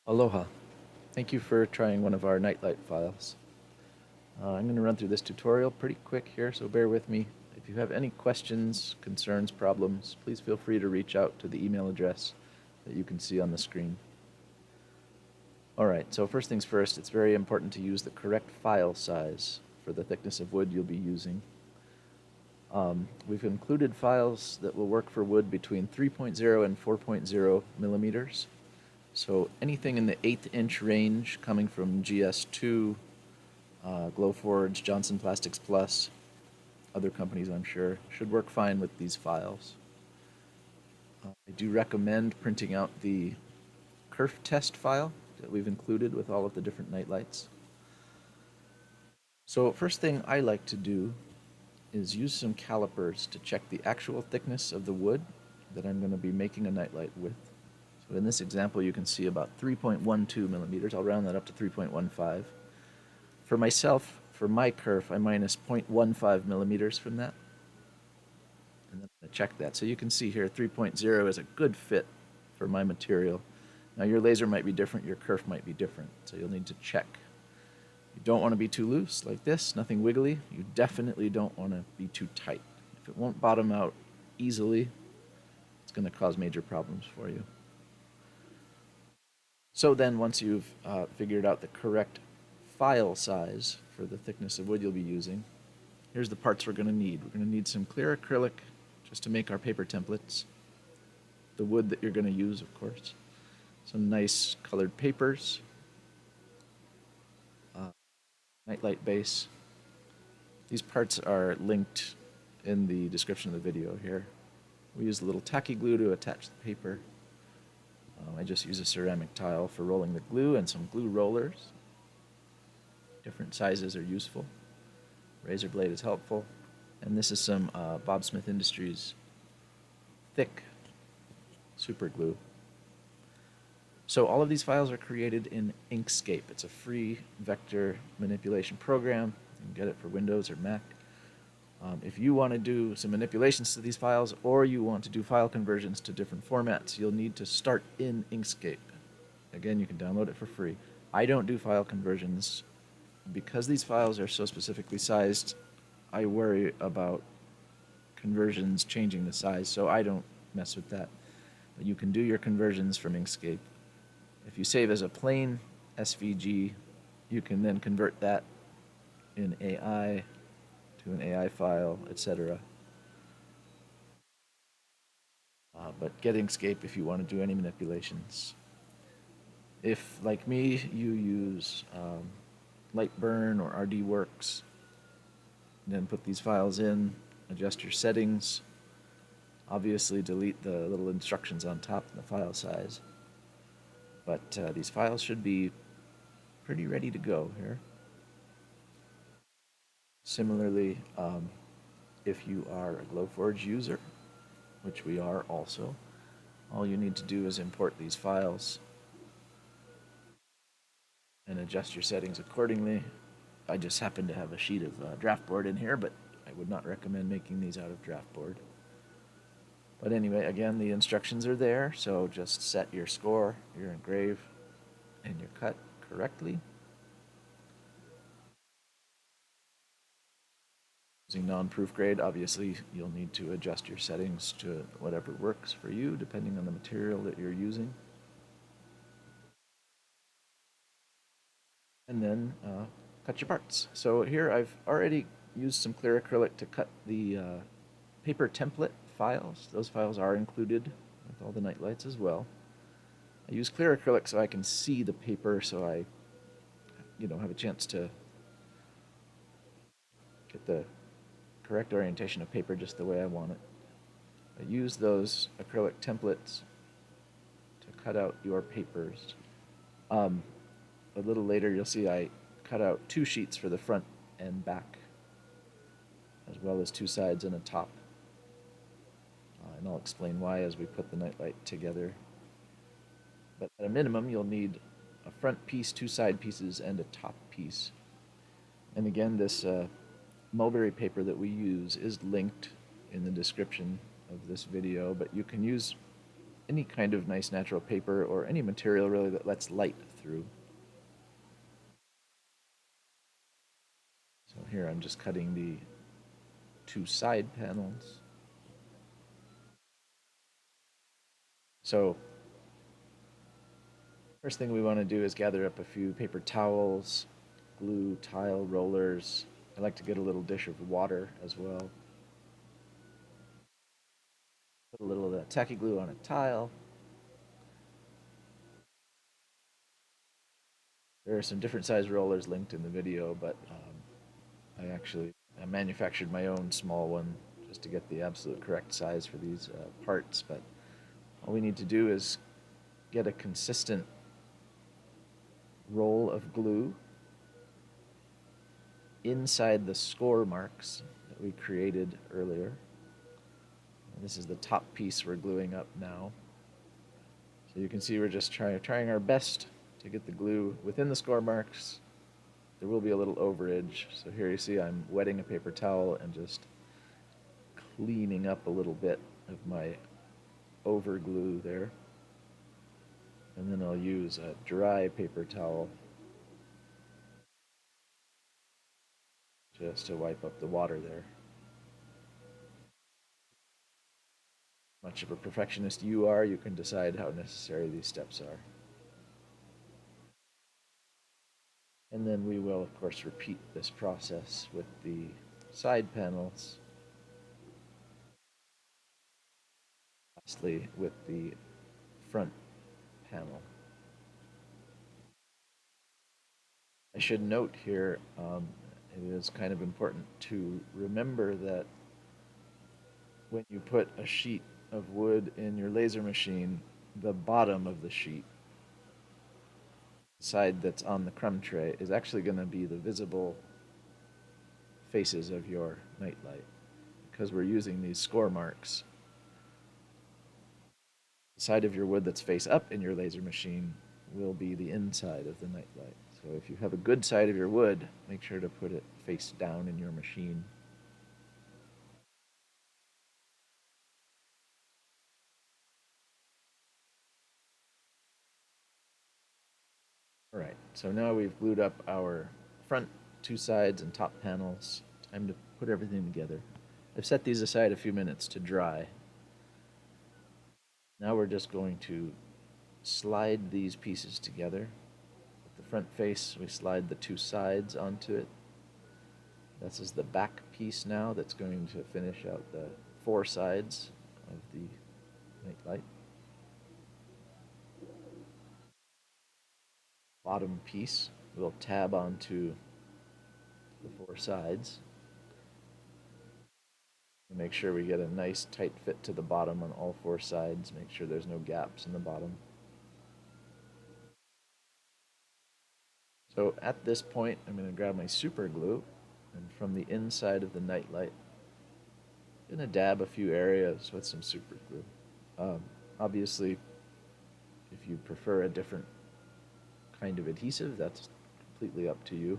Aloha. Thank you for trying one of our Nightlight files. I'm going to run through this tutorial pretty quick here, so bear with me. If you have any questions, concerns, problems, please feel free to reach out to the email address that you can see on the screen. Alright, so first things first, it's very important to use the correct file size for the thickness of wood you'll be using. We've included files that will work for wood between 3.0 and 4.0 millimeters. So anything in the 1/8 inch range coming from GS2, Glowforge, Johnson Plastics Plus, other companies I'm sure, should work fine with these files. I do recommend printing out the kerf test file that we've included with all of the different night lights. So first thing I like to do is use some calipers to check the actual thickness of the wood that I'm going to be making a nightlight with. So in this example, you can see about 3.12 millimeters. I'll round that up to 3.15. For myself, for my kerf, I minus 0.15 millimeters from that. And then I check that. So you can see here 3.0 is a good fit for my material. Now your laser might be different, your kerf might be different, so you'll need to check. You don't want to be too loose like this, nothing wiggly. You definitely don't want to be too tight. If it won't bottom out easily, it's going to cause major problems for you. So then once you've figured out the correct file size for the thickness of wood you'll be using, here's the parts we're going to need. We're going to need some clear acrylic just to make our paper templates. The wood that you're going to use, of course. Some nice colored papers. Nightlight base. These parts are linked in the description of the video here. We use a little tacky glue to attach the paper. I just use a ceramic tile for rolling the glue and some glue rollers. Different sizes are useful. Razor blade is helpful. And this is some Bob Smith Industries thick super glue. So all of these files are created in Inkscape. It's a free vector manipulation program. You can get it for Windows or Mac. If you want to do some manipulations to these files, or you want to do file conversions to different formats, you'll need to start in Inkscape. Again, you can download it for free. I don't do file conversions. Because these files are so specifically sized, I worry about conversions changing the size, so I don't mess with that. But you can do your conversions from Inkscape. If you save as a plain SVG, you can then convert that in AI to an AI file, etc. But get Inkscape if you want to do any manipulations. If, like me, you use Lightburn or RDWorks, then put these files in, adjust your settings, obviously delete the little instructions on top and the file size. But these files should be pretty ready to go here. Similarly, if you are a Glowforge user, which we are also, all you need to do is import these files and adjust your settings accordingly. I just happen to have a sheet of draftboard in here, but I would not recommend making these out of draftboard. But anyway, again, the instructions are there, so just set your score, your engrave, and your cut correctly. Using non-proof grade, obviously you'll need to adjust your settings to whatever works for you, depending on the material that you're using. And then cut your parts. So here I've already used some clear acrylic to cut the paper template files. Those files are included with all the night lights as well. I use clear acrylic so I can see the paper, so I have a chance to get the correct orientation of paper just the way I want it. I use those acrylic templates to cut out your papers. A little later you'll see I cut out 2 sheets for the front and back, as well as 2 sides and a top. And I'll explain why as we put the nightlight together. But at a minimum, you'll need a front piece, 2 side pieces, and a top piece. And again, this mulberry paper that we use is linked in the description of this video, but you can use any kind of nice natural paper or any material really that lets light through. So here I'm just cutting the two side panels. So first thing we want to do is gather up a few paper towels, glue, tile, rollers. I like to get a little dish of water as well. Put a little of that tacky glue on a tile. There are some different size rollers linked in the video, but I manufactured my own small one just to get the absolute correct size for these parts. But all we need to do is get a consistent roll of glue inside the score marks that we created earlier. And this is the top piece we're gluing up now. So you can see we're just trying our best to get the glue within the score marks. There will be a little overage. So here you see I'm wetting a paper towel and just cleaning up a little bit of my over glue there. And then I'll use a dry paper towel just to wipe up the water there. Much of a perfectionist you are, you can decide how necessary these steps are. And then we will, of course, repeat this process with the side panels. Lastly, with the front panel. I should note here, it is kind of important to remember that when you put a sheet of wood in your laser machine, the bottom of the sheet, the side that's on the crumb tray, is actually going to be the visible faces of your nightlight. Because we're using these score marks, the side of your wood that's face up in your laser machine will be the inside of the nightlight. So if you have a good side of your wood, make sure to put it face down in your machine. All right, so now we've glued up our front two sides and top panels. Time to put everything together. I've set these aside a few minutes to dry. Now we're just going to slide these pieces together. With the front face, we slide the two sides onto it. This is the back piece now that's going to finish out the four sides of the nightlight. Bottom piece we'll tab onto the four sides. Make sure we get a nice tight fit to the bottom on all four sides. Make sure there's no gaps in the bottom. So at this point, I'm going to grab my super glue, and from the inside of the nightlight, I'm going to dab a few areas with some super glue. Obviously, if you prefer a different kind of adhesive, that's completely up to you.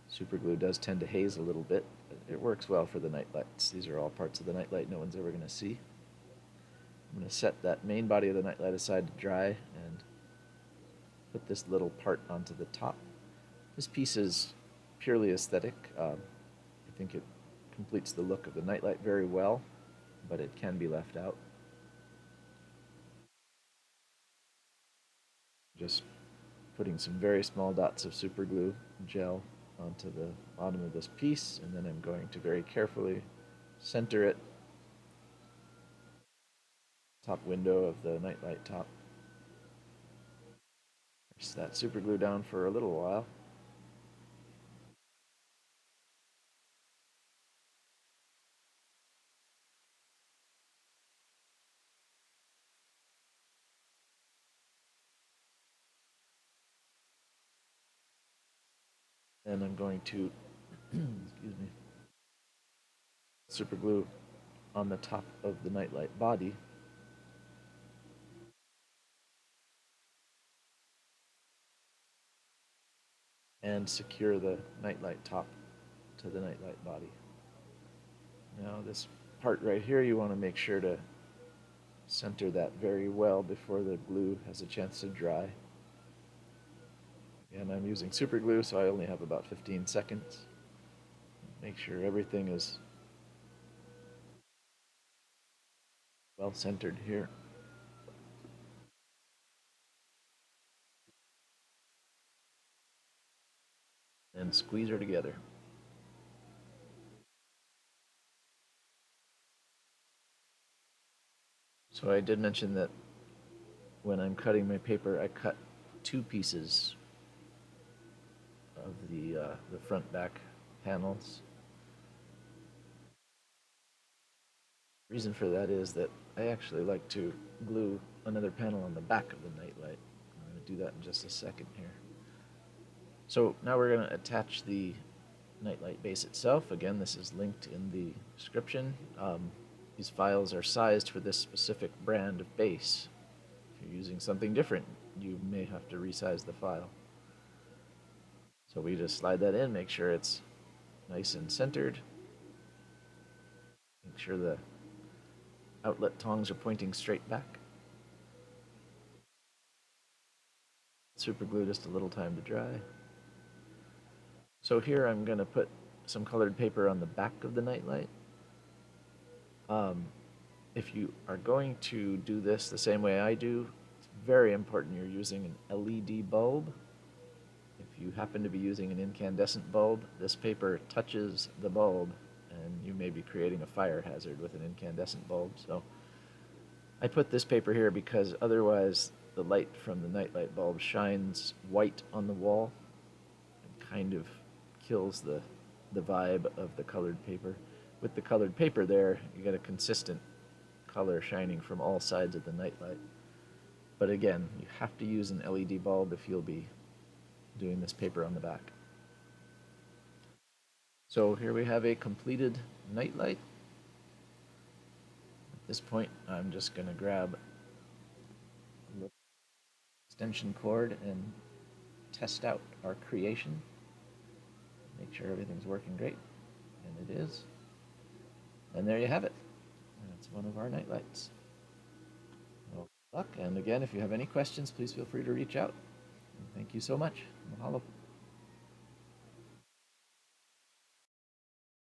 Super glue does tend to haze a little bit, but it works well for the nightlights. These are all parts of the nightlight no one's ever going to see. I'm going to set that main body of the nightlight aside to dry and put this little part onto the top. This piece is purely aesthetic. I think it completes the look of the nightlight very well, but it can be left out. Just putting some very small dots of super glue gel onto the bottom of this piece, and then I'm going to very carefully center it top window of the nightlight top. Press that super glue down for a little while. And I'm going to, excuse me, super glue on the top of the nightlight body. And secure the nightlight top to the nightlight body. Now this part right here, you want to make sure to center that very well before the glue has a chance to dry. And I'm using super glue, so I only have about 15 seconds. Make sure everything is well centered here. And squeeze her together. So I did mention that when I'm cutting my paper, I cut two pieces of the front back panels. Reason for that is that I actually like to glue another panel on the back of the nightlight. I'm going to do that in just a second here. So now we're going to attach the nightlight base itself. Again, this is linked in the description. These files are sized for this specific brand of base. If you're using something different, you may have to resize the file. So we just slide that in, make sure it's nice and centered. Make sure the outlet tongs are pointing straight back. Super glue just a little time to dry. So here I'm going to put some colored paper on the back of the nightlight. If you are going to do this the same way I do, it's very important you're using an LED bulb. If you happen to be using an incandescent bulb, this paper touches the bulb and you may be creating a fire hazard with an incandescent bulb. So I put this paper here because otherwise the light from the nightlight bulb shines white on the wall and kind of kills the vibe of the colored paper. With the colored paper there, you get a consistent color shining from all sides of the nightlight. But again, you have to use an LED bulb if you'll be doing this paper on the back. So here we have a completed nightlight. At this point, I'm just going to grab a little extension cord and test out our creation. Make sure everything's working great, and it is. And there you have it. That's one of our nightlights. Well, good luck, and again, if you have any questions, please feel free to reach out. And thank you so much. Mahalo.